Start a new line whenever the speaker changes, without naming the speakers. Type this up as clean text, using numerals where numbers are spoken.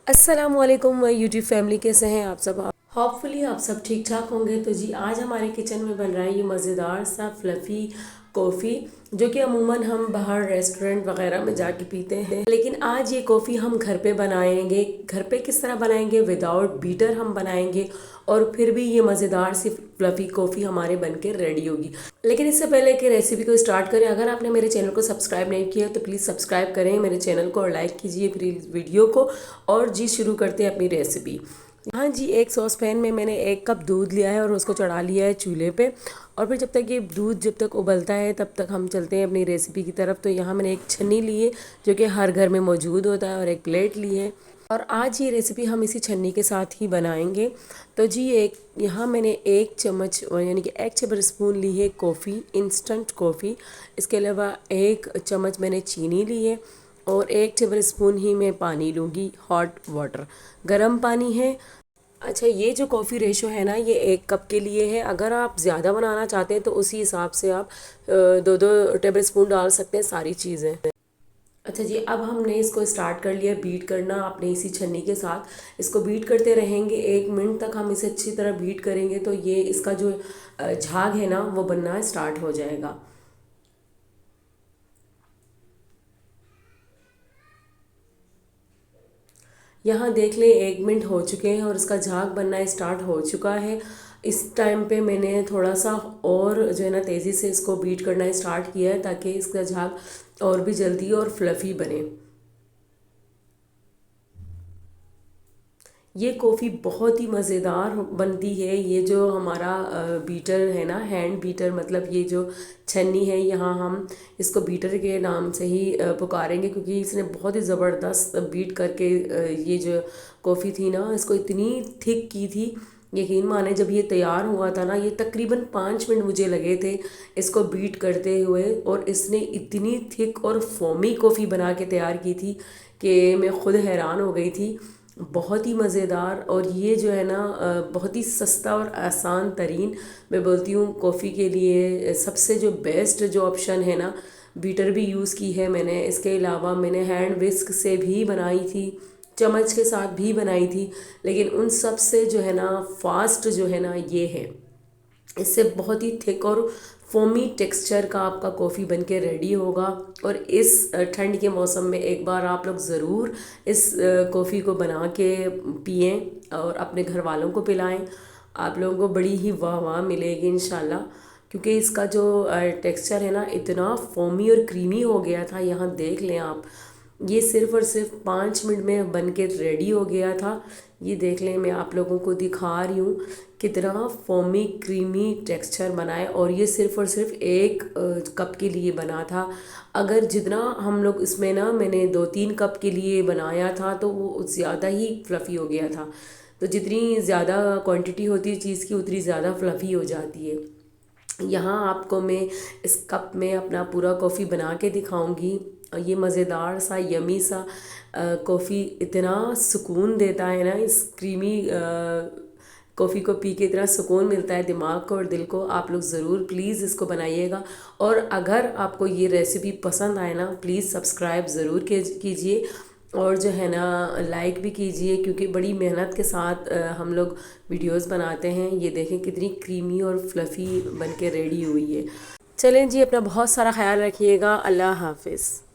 अस्सलामुअलैकुम YouTube family, कैसे हैं आप सब। होपफुली आप सब ठीक ठाक होंगे। तो जी आज हमारे किचन में बन रहा है ये मज़ेदार सा फ्लफ़ी कॉफ़ी, जो कि अमूमन हम बाहर रेस्टोरेंट वगैरह में जाके पीते हैं, लेकिन आज ये कॉफ़ी हम घर पे बनाएंगे। घर पे किस तरह बनाएंगे, विदाउट बीटर हम बनाएंगे और फिर भी ये मज़ेदार सी फ्लफ़ी कॉफ़ी हमारे बन के रेडी होगी। लेकिन इससे पहले कि रेसिपी को स्टार्ट करें, अगर आपने मेरे चैनल को सब्सक्राइब नहीं किया तो प्लीज़ सब्सक्राइब करें मेरे चैनल को और लाइक कीजिए प्लीज़ वीडियो को। और जी शुरू करते हैं अपनी रेसिपी। हाँ जी, एक सॉस पैन में मैंने 1 कप दूध लिया है और उसको चढ़ा लिया है चूल्हे पे। और फिर जब तक ये दूध जब तक उबलता है तब तक हम चलते हैं अपनी रेसिपी की तरफ। तो यहाँ मैंने एक छन्नी ली है जो कि हर घर में मौजूद होता है और एक प्लेट ली है, और आज ये रेसिपी हम इसी छन्नी के साथ ही बनाएंगे। तो जी यहाँ मैंने 1 चम्मच यानी कि 1 टेबल स्पून ली है कॉफ़ी, इंस्टेंट कॉफ़ी। इसके अलावा 1 चम्मच मैंने चीनी ली है और 1 टेबल स्पून ही मैं पानी लूँगी, हॉट वाटर, गर्म पानी है। अच्छा, ये जो कॉफ़ी रेशो है ना, ये 1 कप के लिए है। अगर आप ज़्यादा बनाना चाहते हैं तो उसी हिसाब से आप 2-2 टेबल स्पून डाल सकते हैं सारी चीज़ें। अच्छा जी, अब हमने इसको स्टार्ट कर लिया बीट करना अपने इसी छन्नी के साथ। इसको बीट करते रहेंगे, 1 मिनट तक हम इसे अच्छी तरह बीट करेंगे तो ये इसका जो झाग है ना वो बनना स्टार्ट हो जाएगा। यहाँ देख लें 1 मिनट हो चुके हैं और इसका झाग बनना स्टार्ट हो चुका है। इस टाइम पे मैंने थोड़ा सा और जो है ना तेज़ी से इसको बीट करना स्टार्ट किया है ताकि इसका झाग और भी जल्दी और फ्लफ़ी बने। ये कॉफ़ी बहुत ही मज़ेदार बनती है। ये जो हमारा बीटर है ना, हैंड बीटर, मतलब ये जो छन्नी है, यहाँ हम इसको बीटर के नाम से ही पुकारेंगे क्योंकि इसने बहुत ही ज़बरदस्त बीट करके ये जो कॉफ़ी थी ना इसको इतनी थिक की थी। यकीन माने जब ये तैयार हुआ था ना, ये तकरीबन 5 मिनट मुझे लगे थे इसको बीट करते हुए, और इसने इतनी थिक और फोमी कॉफ़ी बना के तैयार की थी कि मैं ख़ुद हैरान हो गई थी। बहुत ही मज़ेदार, और ये जो है ना बहुत ही सस्ता और आसान तरीन मैं बोलती हूँ कॉफ़ी के लिए सबसे जो बेस्ट जो ऑप्शन है ना। बीटर भी यूज़ की है मैंने, इसके अलावा मैंने हैंड विस्क से भी बनाई थी, चम्मच के साथ भी बनाई थी, लेकिन उन सब से जो है ना फास्ट जो है ना ये है। इससे बहुत ही थिक और फोमी टेक्सचर का आपका कॉफ़ी बनके रेडी होगा। और इस ठंड के मौसम में एक बार आप लोग ज़रूर इस कॉफ़ी को बना के पिएं और अपने घर वालों को पिलाएं। आप लोगों को बड़ी ही वाह वाह मिलेगी इंशाल्लाह, क्योंकि इसका जो टेक्सचर है ना इतना फोमी और क्रीमी हो गया था। यहाँ देख लें आप, ये सिर्फ़ और सिर्फ 5 मिनट में बन के रेडी हो गया था। ये देख लें, मैं आप लोगों को दिखा रही हूँ कितना फोमी क्रीमी टेक्सचर बनाए, और ये सिर्फ़ और सिर्फ 1 कप के लिए बना था। अगर जितना हम लोग इसमें ना, मैंने 2-3 कप के लिए बनाया था तो वो ज़्यादा ही फ्लफ़ी हो गया था। तो जितनी ज़्यादा क्वांटिटी होती है चीज़ की उतनी ज़्यादा फ्लफ़ी हो जाती है। यहाँ आपको मैं इस कप में अपना पूरा कॉफ़ी बना के दिखाऊंगी। ये मज़ेदार सा यमी सा कॉफ़ी इतना सुकून देता है ना, इस क्रीमी कॉफ़ी को पी के इतना सुकून मिलता है दिमाग को और दिल को। आप लोग ज़रूर प्लीज़ इसको बनाइएगा, और अगर आपको ये रेसिपी पसंद आए ना प्लीज़ सब्सक्राइब ज़रूर कीजिए और जो है ना लाइक भी कीजिए, क्योंकि बड़ी मेहनत के साथ हम लोग वीडियोस बनाते हैं। ये देखें कितनी क्रीमी और फ्लफ़ी बन के रेडी हुई है। चलें जी, अपना बहुत सारा ख्याल रखिएगा। अल्लाह हाफिज़।